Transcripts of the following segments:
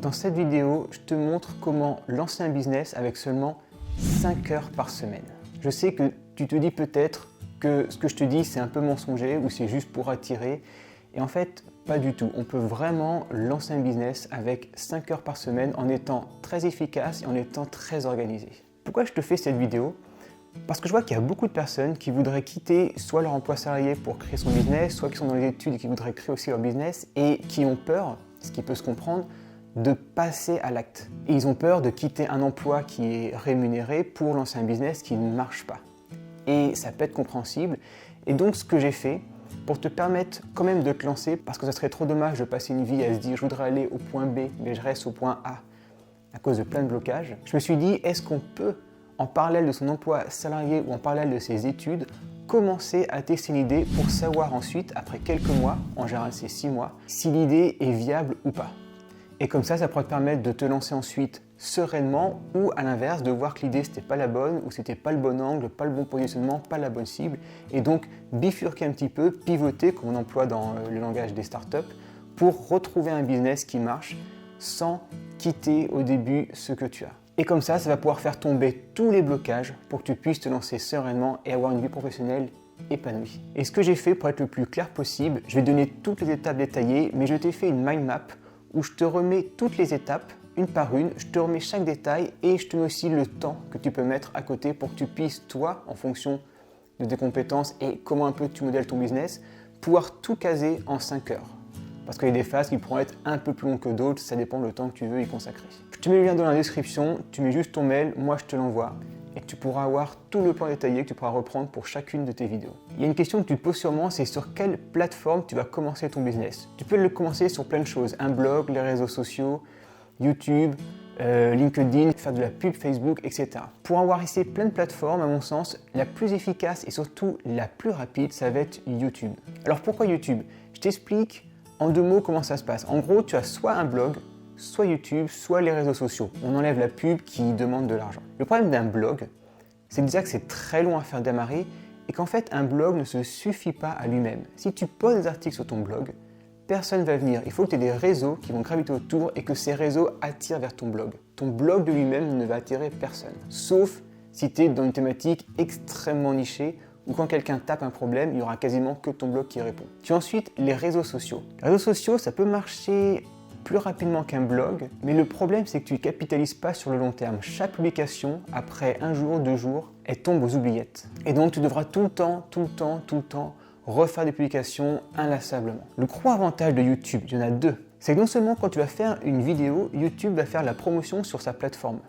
Dans cette vidéo, je te montre comment lancer un business avec seulement 5 heures par semaine. Je sais que tu te dis peut-être que ce que je te dis c'est un peu mensonger ou c'est juste pour attirer. Et en fait, pas du tout. On peut vraiment lancer un business avec 5 heures par semaine en étant très efficace et en étant très organisé. Pourquoi je te fais cette vidéo ? Parce que je vois qu'il y a beaucoup de personnes qui voudraient quitter soit leur emploi salarié pour créer son business, soit qui sont dans les études et qui voudraient créer aussi leur business et qui ont peur, ce qui peut se comprendre, de passer à l'acte. Et ils ont peur de quitter un emploi qui est rémunéré pour lancer un business qui ne marche pas. Et ça peut être compréhensible. Et donc ce que j'ai fait, pour te permettre quand même de te lancer, parce que ça serait trop dommage de passer une vie à se dire je voudrais aller au point B, mais je reste au point A à cause de plein de blocages, je me suis dit est-ce qu'on peut, en parallèle de son emploi salarié ou en parallèle de ses études, commencer à tester une idée pour savoir ensuite, après quelques mois, en général c'est 6 mois, si l'idée est viable ou pas. Et comme ça pourrait te permettre de te lancer ensuite sereinement ou à l'inverse, de voir que l'idée c'était pas la bonne ou c'était pas le bon angle, pas le bon positionnement, pas la bonne cible et donc bifurquer un petit peu, pivoter comme on emploie dans le langage des startups pour retrouver un business qui marche sans quitter au début ce que tu as. Et comme ça va pouvoir faire tomber tous les blocages pour que tu puisses te lancer sereinement et avoir une vie professionnelle épanouie. Et ce que j'ai fait pour être le plus clair possible, je vais donner toutes les étapes détaillées, mais je t'ai fait une mind map où je te remets toutes les étapes, une par une, je te remets chaque détail et je te mets aussi le temps que tu peux mettre à côté pour que tu puisses, toi, en fonction de tes compétences et comment un peu tu modèles ton business, pouvoir tout caser en 5 heures. Parce qu'il y a des phases qui pourront être un peu plus longues que d'autres, ça dépend du temps que tu veux y consacrer. Je te mets le lien dans la description, tu mets juste ton mail, moi je te l'envoie et tu pourras avoir tout le plan détaillé que tu pourras reprendre pour chacune de tes vidéos. Il y a une question que tu te poses sûrement, c'est sur quelle plateforme tu vas commencer ton business. Tu peux le commencer sur plein de choses, un blog, les réseaux sociaux, YouTube, LinkedIn, faire de la pub Facebook, etc. Pour avoir essayé plein de plateformes, à mon sens, la plus efficace et surtout la plus rapide, ça va être YouTube. Alors pourquoi YouTube ? Je t'explique en 2 mots comment ça se passe. En gros, tu as soit un blog, soit YouTube, soit les réseaux sociaux. On enlève la pub qui demande de l'argent. Le problème d'un blog, c'est déjà que c'est très long à faire démarrer et qu'en fait, un blog ne se suffit pas à lui-même. Si tu poses des articles sur ton blog, personne ne va venir. Il faut que tu aies des réseaux qui vont graviter autour et que ces réseaux attirent vers ton blog. Ton blog de lui-même ne va attirer personne. Sauf si tu es dans une thématique extrêmement nichée où quand quelqu'un tape un problème, il n'y aura quasiment que ton blog qui répond. Tu as ensuite les réseaux sociaux. Les réseaux sociaux, ça peut marcher plus rapidement qu'un blog, mais le problème c'est que tu ne capitalises pas sur le long terme. Chaque publication, après 1 jour, 2 jours, elle tombe aux oubliettes. Et donc tu devras tout le temps refaire des publications inlassablement. Le gros avantage de YouTube, il y en a 2. C'est que non seulement quand tu vas faire une vidéo, YouTube va faire la promotion sur sa plateforme.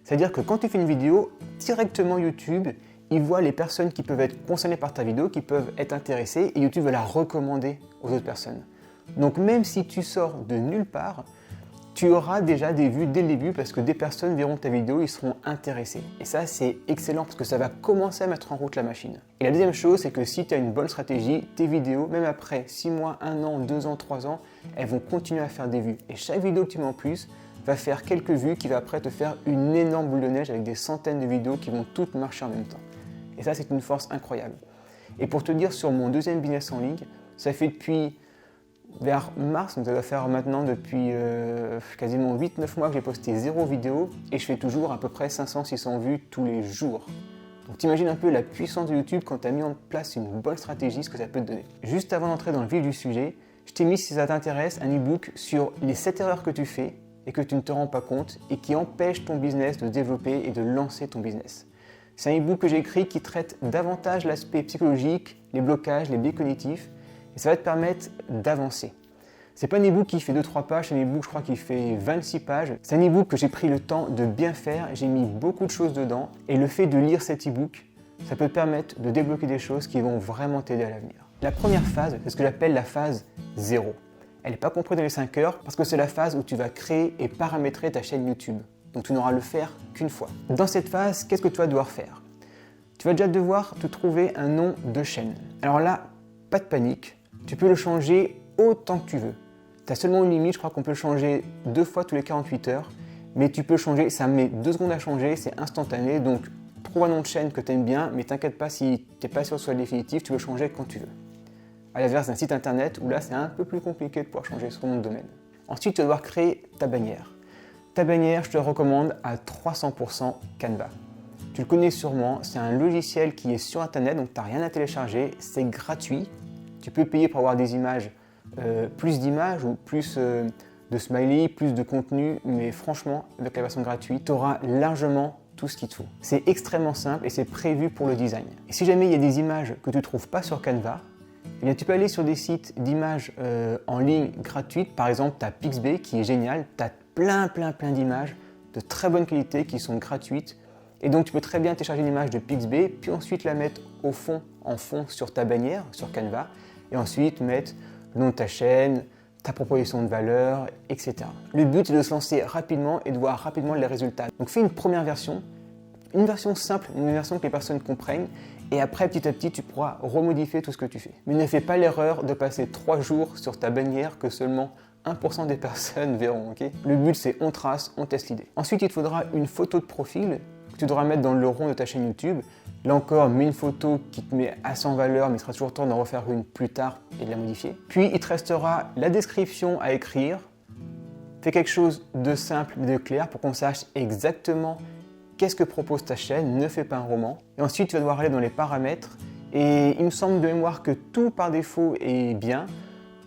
C'est-à-dire que quand tu fais une vidéo, directement YouTube, il voit les personnes qui peuvent être concernées par ta vidéo, qui peuvent être intéressées, et YouTube va la recommander aux autres personnes. Donc même si tu sors de nulle part, tu auras déjà des vues dès le début parce que des personnes verront ta vidéo, ils seront intéressés. Et ça, c'est excellent parce que ça va commencer à mettre en route la machine. Et la deuxième chose, c'est que si tu as une bonne stratégie, tes vidéos, même après 6 mois, 1 an, 2 ans, 3 ans, elles vont continuer à faire des vues. Et chaque vidéo que tu mets en plus va faire quelques vues qui va après te faire une énorme boule de neige avec des centaines de vidéos qui vont toutes marcher en même temps. Et ça, c'est une force incroyable. Et pour te dire, sur mon deuxième business en ligne, ça fait depuis vers mars, donc ça doit faire maintenant depuis quasiment 8-9 mois que j'ai posté 0 vidéo et je fais toujours à peu près 500-600 vues tous les jours. Donc t'imagines un peu la puissance de YouTube quand tu as mis en place une bonne stratégie, ce que ça peut te donner. Juste avant d'entrer dans le vif du sujet, je t'ai mis, si ça t'intéresse, un e-book sur les 7 erreurs que tu fais et que tu ne te rends pas compte et qui empêchent ton business de se développer et de lancer ton business. C'est un e-book que j'ai écrit qui traite davantage l'aspect psychologique, les blocages, les biais cognitifs, et ça va te permettre d'avancer. C'est pas un e-book qui fait 2-3 pages, c'est un e-book je crois qui fait 26 pages. C'est un e-book que j'ai pris le temps de bien faire, j'ai mis beaucoup de choses dedans, et le fait de lire cet e-book, ça peut te permettre de débloquer des choses qui vont vraiment t'aider à l'avenir. La première phase, c'est ce que j'appelle la phase 0. Elle n'est pas comprise dans les 5 heures parce que c'est la phase où tu vas créer et paramétrer ta chaîne YouTube. Donc tu n'auras à le faire qu'une fois. Dans cette phase, qu'est-ce que tu vas devoir faire ? Tu vas déjà devoir te trouver un nom de chaîne. Alors là, pas de panique, tu peux le changer autant que tu veux. Tu as seulement une limite, je crois qu'on peut le changer 2 fois tous les 48 heures, mais tu peux le changer, ça met 2 secondes à changer, c'est instantané, donc trouve un nom de chaîne que tu aimes bien, mais t'inquiète pas si tu n'es pas sûr que ce soit le définitif, tu peux le changer quand tu veux. À l'inverse d'un site internet où là c'est un peu plus compliqué de pouvoir changer son nom de domaine. Ensuite, tu vas devoir créer ta bannière. Ta bannière, je te recommande à 300% Canva. Tu le connais sûrement, c'est un logiciel qui est sur internet, donc tu n'as rien à télécharger, c'est gratuit. Tu peux payer pour avoir des images, plus d'images ou plus de smiley, plus de contenu, mais franchement, avec la version gratuite, tu auras largement tout ce qu'il te faut. C'est extrêmement simple et c'est prévu pour le design. Et si jamais il y a des images que tu ne trouves pas sur Canva, eh bien, tu peux aller sur des sites d'images en ligne gratuites. Par exemple, tu as Pixabay qui est génial, tu as plein d'images de très bonne qualité qui sont gratuites. Et donc tu peux très bien télécharger une image de Pixabay, puis ensuite la mettre en fond sur ta bannière, sur Canva, et ensuite mettre le nom de ta chaîne, ta proposition de valeur, etc. Le but est de se lancer rapidement et de voir rapidement les résultats. Donc fais une première version, une version simple, une version que les personnes comprennent, et après petit à petit tu pourras remodifier tout ce que tu fais. Mais ne fais pas l'erreur de passer 3 jours sur ta bannière que seulement 1% des personnes verront, ok? Le but c'est on trace, on teste l'idée. Ensuite il te faudra une photo de profil que tu devras mettre dans le rond de ta chaîne YouTube. Là encore, mets une photo qui te met assez en valeur, mais il sera toujours temps d'en refaire une plus tard et de la modifier. Puis il te restera la description à écrire. Fais quelque chose de simple mais de clair pour qu'on sache exactement qu'est-ce que propose ta chaîne, ne fais pas un roman. Et ensuite tu vas devoir aller dans les paramètres et il me semble de mémoire que tout par défaut est bien,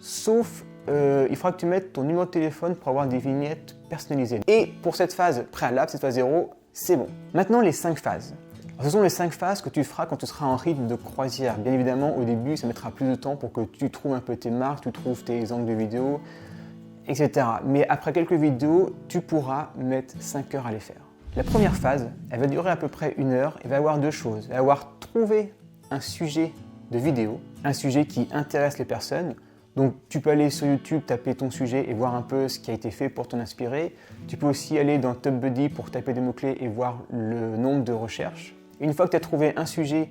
sauf il faudra que tu mettes ton numéro de téléphone pour avoir des vignettes personnalisées. Et pour cette phase préalable, cette phase 0, c'est bon. Maintenant, les 5 phases. Alors, ce sont les 5 phases que tu feras quand tu seras en rythme de croisière. Bien évidemment, au début, ça mettra plus de temps pour que tu trouves un peu tes marques, tu trouves tes angles de vidéo, etc. Mais après quelques vidéos, tu pourras mettre 5 heures à les faire. La première phase, elle va durer à peu près 1 heure et va avoir 2 choses. Elle va avoir trouvé un sujet de vidéo, un sujet qui intéresse les personnes. Donc tu peux aller sur YouTube, taper ton sujet et voir un peu ce qui a été fait pour t'en inspirer. Tu peux aussi aller dans TubeBuddy pour taper des mots-clés et voir le nombre de recherches. Une fois que tu as trouvé un sujet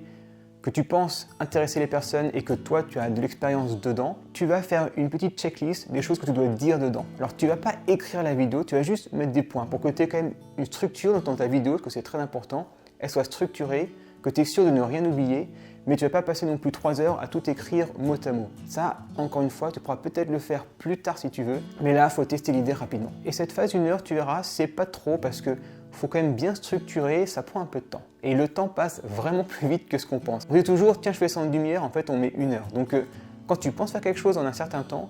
que tu penses intéresser les personnes et que toi tu as de l'expérience dedans, tu vas faire une petite checklist des choses que tu dois dire dedans. Alors tu ne vas pas écrire la vidéo, tu vas juste mettre des points pour que tu aies quand même une structure dans ta vidéo, parce que c'est très important, elle soit structurée, que tu es sûr de ne rien oublier, mais tu ne vas pas passer non plus 3 heures à tout écrire mot à mot. Ça, encore une fois, tu pourras peut-être le faire plus tard si tu veux, mais là, il faut tester l'idée rapidement. Et cette phase 1 heure, tu verras, c'est pas trop parce que faut quand même bien structurer, ça prend un peu de temps. Et le temps passe vraiment plus vite que ce qu'on pense. On dit toujours, tiens, je fais ça en demi-heure, en fait, on met 1 heure. Donc, quand tu penses faire quelque chose en un certain temps,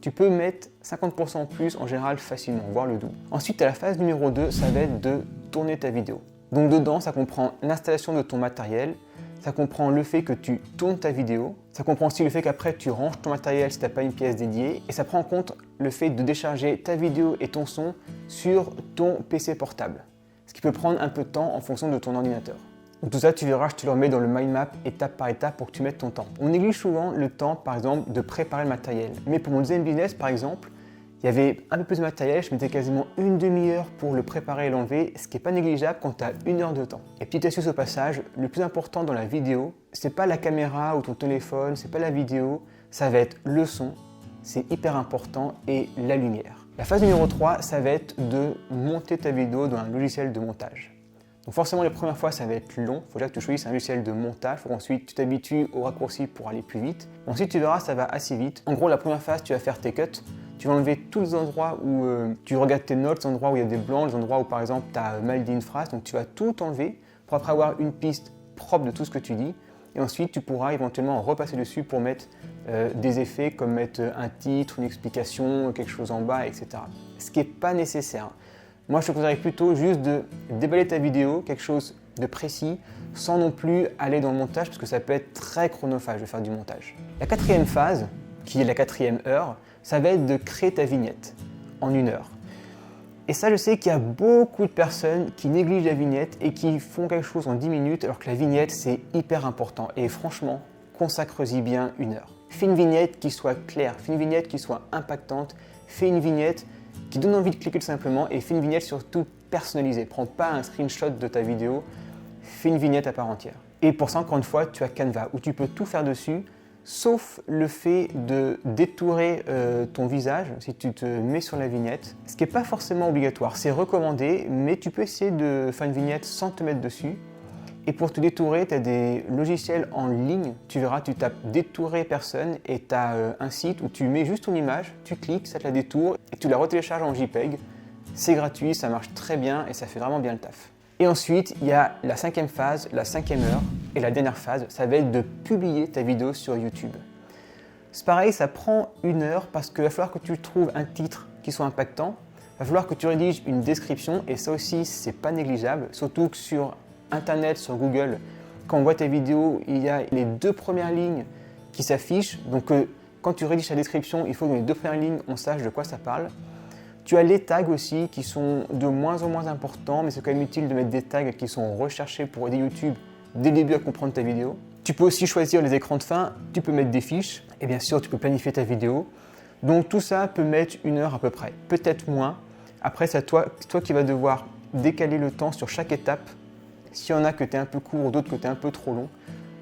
tu peux mettre 50% en plus, en général, facilement, voire le double. Ensuite, à la phase numéro 2, ça va être de tourner ta vidéo. Donc dedans, ça comprend l'installation de ton matériel, ça comprend le fait que tu tournes ta vidéo, ça comprend aussi le fait qu'après tu ranges ton matériel si tu n'as pas une pièce dédiée, et ça prend en compte le fait de décharger ta vidéo et ton son sur ton PC portable, ce qui peut prendre un peu de temps en fonction de ton ordinateur. Donc tout ça, tu verras, je te le remets dans le mind map étape par étape pour que tu mettes ton temps. On néglige souvent le temps, par exemple, de préparer le matériel. Mais pour mon deuxième business, par exemple, il y avait un peu plus de matériel, je mettais quasiment une demi-heure pour le préparer et l'enlever, ce qui n'est pas négligeable quand tu as 1 heure de temps. Et petite astuce au passage, le plus important dans la vidéo, c'est pas la caméra ou ton téléphone, c'est pas la vidéo, ça va être le son, c'est hyper important, et la lumière. La phase numéro 3, ça va être de monter ta vidéo dans un logiciel de montage. Donc forcément, les premières fois, ça va être long. Il faut déjà que tu choisisses un logiciel de montage. Il faut qu'ensuite, tu t'habitues aux raccourcis pour aller plus vite. Ensuite, tu verras, ça va assez vite. En gros, la première phase, tu vas faire tes cuts. Tu vas enlever tous les endroits où tu regardes tes notes, les endroits où il y a des blancs, les endroits où, par exemple, tu as mal dit une phrase. Donc, tu vas tout enlever pour après avoir une piste propre de tout ce que tu dis. Et ensuite, tu pourras éventuellement repasser dessus pour mettre des effets comme mettre un titre, une explication, quelque chose en bas, etc. Ce qui n'est pas nécessaire. Moi, je te conseillerais plutôt juste de déballer ta vidéo, quelque chose de précis, sans non plus aller dans le montage, parce que ça peut être très chronophage de faire du montage. La 4e phase, qui est la 4e heure, ça va être de créer ta vignette en 1 heure. Et ça, je sais qu'il y a beaucoup de personnes qui négligent la vignette et qui font quelque chose en 10 minutes, alors que la vignette, c'est hyper important. Et franchement, consacre-y bien 1 heure. Fais une vignette qui soit claire, fais une vignette qui soit impactante, fais une vignette qui donne envie de cliquer tout simplement, et fais une vignette surtout personnalisée. Prends pas un screenshot de ta vidéo, fais une vignette à part entière. Et pour ça, encore une fois, tu as Canva, où tu peux tout faire dessus, sauf le fait de détourer ton visage si tu te mets sur la vignette, ce qui n'est pas forcément obligatoire. C'est recommandé, mais tu peux essayer de faire une vignette sans te mettre dessus. Et pour te détourer, tu as des logiciels en ligne. Tu verras, tu tapes détourer personne et tu as un site où tu mets juste ton image, tu cliques, ça te la détourne et tu la retélécharges en JPEG. C'est gratuit, ça marche très bien et ça fait vraiment bien le taf. Et ensuite, il y a la 5e phase, la 5e heure et la dernière phase, ça va être de publier ta vidéo sur YouTube. C'est pareil, ça prend 1 heure parce qu'il va falloir que tu trouves un titre qui soit impactant, il va falloir que tu rédiges une description et ça aussi, c'est pas négligeable, surtout que sur Internet, sur Google, quand on voit ta vidéo, il y a les 2 premières lignes qui s'affichent. Donc quand tu rédiges ta description, il faut que dans les 2 premières lignes, on sache de quoi ça parle. Tu as les tags aussi qui sont de moins en moins importants, mais c'est quand même utile de mettre des tags qui sont recherchés pour aider YouTube dès le début à comprendre ta vidéo. Tu peux aussi choisir les écrans de fin, tu peux mettre des fiches et bien sûr tu peux planifier ta vidéo. Donc tout ça peut mettre 1 heure à peu près, peut-être moins. Après c'est toi qui vas devoir décaler le temps sur chaque étape. S'il y en a que tu es un peu court ou d'autres que tu es un peu trop long.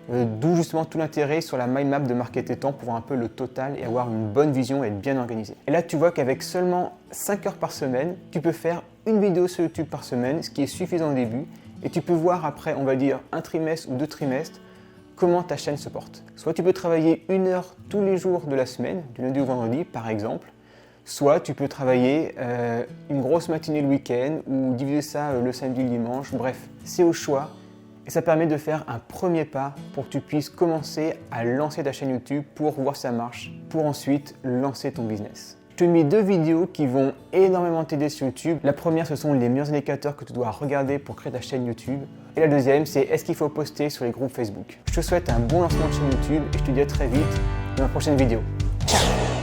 D'où justement tout l'intérêt sur la mind map de marquer tes temps pour voir un peu le total et avoir une bonne vision et être bien organisé. Et là tu vois qu'avec seulement 5 heures par semaine, tu peux faire une vidéo sur YouTube par semaine, ce qui est suffisant au début. Et tu peux voir après, on va dire, un trimestre ou 2 trimestres, comment ta chaîne se porte. Soit tu peux travailler 1 heure tous les jours de la semaine, du lundi au vendredi par exemple. Soit tu peux travailler une grosse matinée le week-end ou diviser ça le samedi et le dimanche. Bref, c'est au choix et ça permet de faire un premier pas pour que tu puisses commencer à lancer ta chaîne YouTube pour voir si ça marche, pour ensuite lancer ton business. Je te mets 2 vidéos qui vont énormément t'aider sur YouTube. La première, ce sont les meilleurs indicateurs que tu dois regarder pour créer ta chaîne YouTube. Et la deuxième, c'est est-ce qu'il faut poster sur les groupes Facebook. Je te souhaite un bon lancement de chaîne YouTube et je te dis à très vite dans ma prochaine vidéo. Ciao!